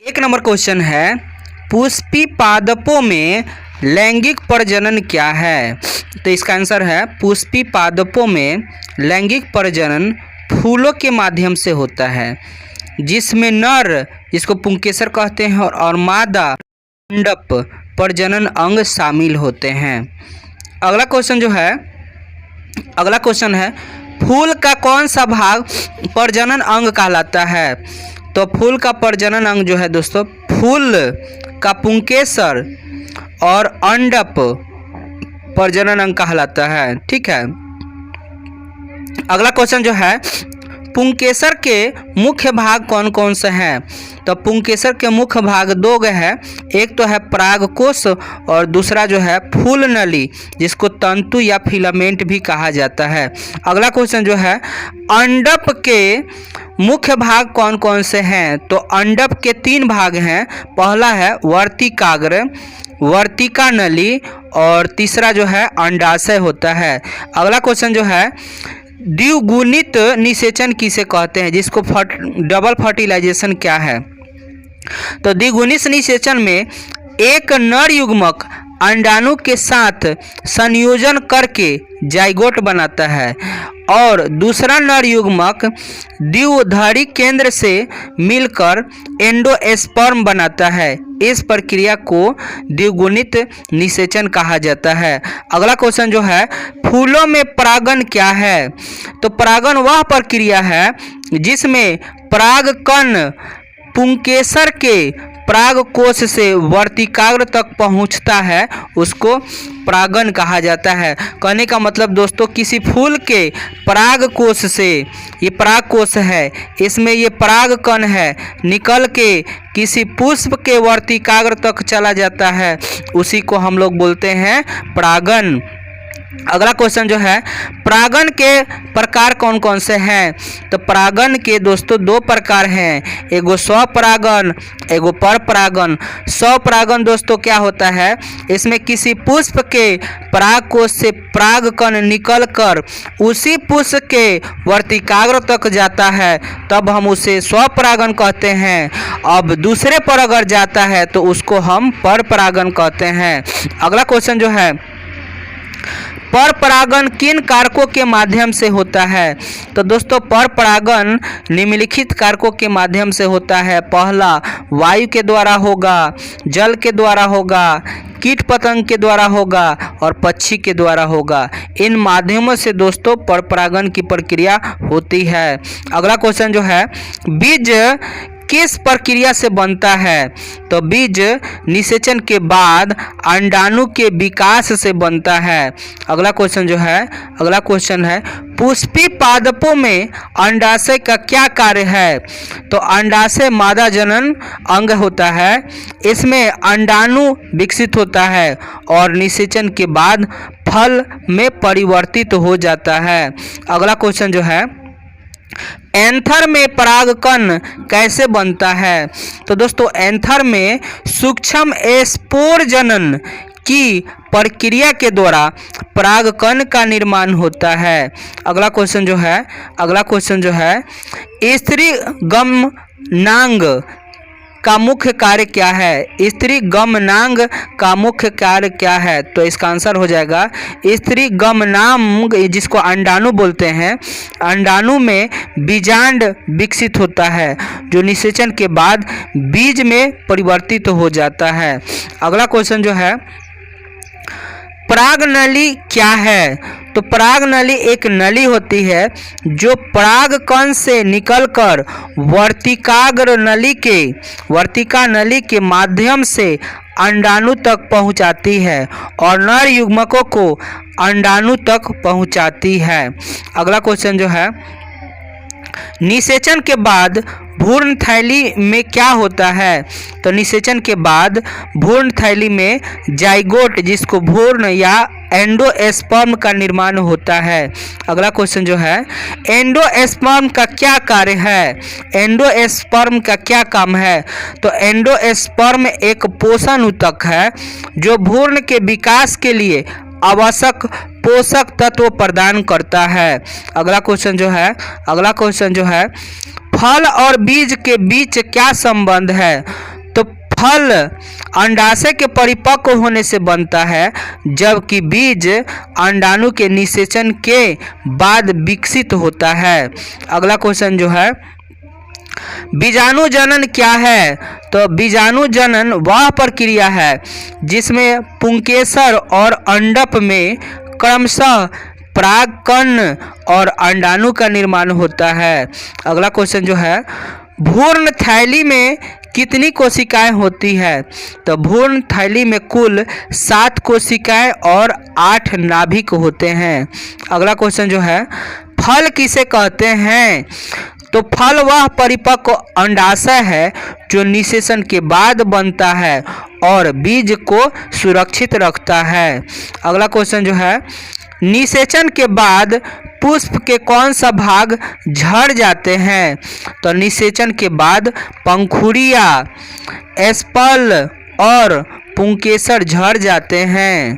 एक number question है, पुष्पी पादपों में लैंगिक प्रजनन क्या है? तो इसका आंसर है पुष्पी पादपों में लैंगिक प्रजनन फूलों के माध्यम से होता है, जिसमें नर, जिसको पुंकेसर कहते हैं, और मादा मंडप प्रजनन अंग शामिल होते हैं। अगला क्वेश्चन है, फूल का कौन सा भाग प्रजनन अंग कहलाता है? तो फूल का प्रजनन अंग जो है दोस्तों, फूल का पुंकेसर और अंडप प्रजनन अंग कहलाता है। ठीक है। अगला क्वेश्चन जो है, पुंकेसर के मुख्य भाग कौन कौन से हैं? तो पुंकेसर के मुख्य भाग दो है, एक तो है परागकोश और दूसरा जो है फूल नली, जिसको तंतु या फिलामेंट भी कहा जाता है। अगला क्वेश्चन जो है, अंडप के मुख्य भाग कौन कौन से हैं? तो अंडप के 3 भाग हैं। पहला है वर्तिकाग्र, वर्तिका नली, और तीसरा जो है अंडाशय होता है। अगला क्वेश्चन जो है, द्विगुणित निषेचन किसे कहते हैं, जिसको डबल फर्टिलाइजेशन क्या है? तो द्विगुणित निषेचन में एक नर युग्मक अंडाणु के साथ संयोजन करके जाइगोट बनाता है और दूसरा नर युग्मक द्विधारी केंद्र से मिलकर एंडोस्पर्म बनाता है। इस प्रक्रिया को द्विगुणित निषेचन कहा जाता है। अगला क्वेश्चन जो है, फूलों में परागन क्या है? तो परागन वह प्रक्रिया है जिसमें परागकण पुंकेसर के परागकोश से वर्तिकाग्र तक पहुंचता है, उसको परागन कहा जाता है। कहने का मतलब दोस्तों, किसी फूल के परागकोश से, ये परागकोश है, इसमें ये परागकण है, निकल के किसी पुष्प के वर्तिकाग्र तक चला जाता है, उसी को हम लोग बोलते हैं परागन। अगला क्वेश्चन जो है, परागन के प्रकार कौन कौन से हैं? तो परागन के दोस्तों 2 प्रकार हैं, एगो स्वपरागन, एगो परपरागन। स्वपरागन दोस्तों क्या होता है, इसमें किसी पुष्प के परागकोश से परागकण निकलकर उसी पुष्प के वर्तिकाग्र तक जाता है, तब हम उसे स्वपरागन कहते हैं। अब दूसरे पर अगर जाता है तो उसको हम परपरागन कहते हैं। अगला क्वेश्चन जो है, परपरागन किन कारकों के माध्यम से होता है? तो दोस्तों, परपरागन निम्नलिखित कारकों के माध्यम से होता है। पहला, वायु के द्वारा होगा, जल के द्वारा होगा, कीट पतंग के द्वारा होगा और पक्षी के द्वारा होगा। इन माध्यमों से दोस्तों परपरागन की प्रक्रिया होती है। अगला क्वेश्चन जो है, बीज किस प्रक्रिया से बनता है? तो बीज निषेचन के बाद अंडाणु के विकास से बनता है। अगला क्वेश्चन है, पुष्पी पादपों में अंडाशय का क्या कार्य है? तो अंडाशय मादा जनन अंग होता है, इसमें अंडाणु विकसित होता है और निषेचन के बाद फल में परिवर्तित हो जाता है। अगला क्वेश्चन जो है, एंथर में परागकण कैसे बनता है? तो दोस्तों, एंथर में सूक्ष्म स्पोर जनन की प्रक्रिया के द्वारा परागकण का निर्माण होता है। अगला क्वेश्चन जो है, स्त्री गमनांग का मुख्य कार्य क्या है? स्त्री गमनांग का मुख्य कार्य क्या है? तो इसका आंसर हो जाएगा स्त्री गमनांग, जिसको अंडाणु बोलते हैं। अंडाणु में बीजांड विकसित होता है, जो निषेचन के बाद बीज में परिवर्तित हो जाता है। अगला क्वेश्चन जो है, परागनली क्या है? तो परागनली एक नली होती है जो परागकण से निकलकर वर्तिका नली के माध्यम से अंडाणु तक पहुंचाती है और नर युग्मकों को अंडाणु तक पहुंचाती है। अगला क्वेश्चन जो है, निषेचन के बाद भ्रूण थैली में क्या होता है? तो निषेचन के बाद भ्रूण थैली में जाइगोट, जिसको भ्रूण या एंडोस्पर्म का निर्माण होता है। अगला क्वेश्चन जो है, एंडोस्पर्म का क्या कार्य है? एंडोस्पर्म का क्या काम है? तो एंडोस्पर्म एक पोषण ऊतक है जो भ्रूण के विकास के लिए आवश्यक पोषक तत्व प्रदान करता है। अगला क्वेश्चन जो है, फल और बीज के बीच क्या संबंध है? तो फल अंडाशय के परिपक्व होने से बनता है, जबकि बीज अंडाणु के निषेचन के बाद विकसित होता है। अगला क्वेश्चन जो है, बीजाणु जनन क्या है? तो बीजाणु जनन वह प्रक्रिया है जिसमें पुंकेसर और अंडप में क्रमशः परागकण और अंडाणु का निर्माण होता है। अगला क्वेश्चन जो है, भ्रूण थैली में कितनी कोशिकाएं होती है? तो भ्रूण थैली में कुल 7 कोशिकाएं और 8 नाभिक होते हैं। अगला क्वेश्चन जो है, फल किसे कहते हैं? तो फल वह परिपक्व अंडाशय है जो निषेचन के बाद बनता है और बीज को सुरक्षित रखता है। अगला क्वेश्चन जो है, निषेचन के बाद पुष्प के कौन सा भाग झड़ जाते हैं? तो निषेचन के बाद पंखुड़ियाँ, एस्पल और पुंकेसर झड़ जाते हैं।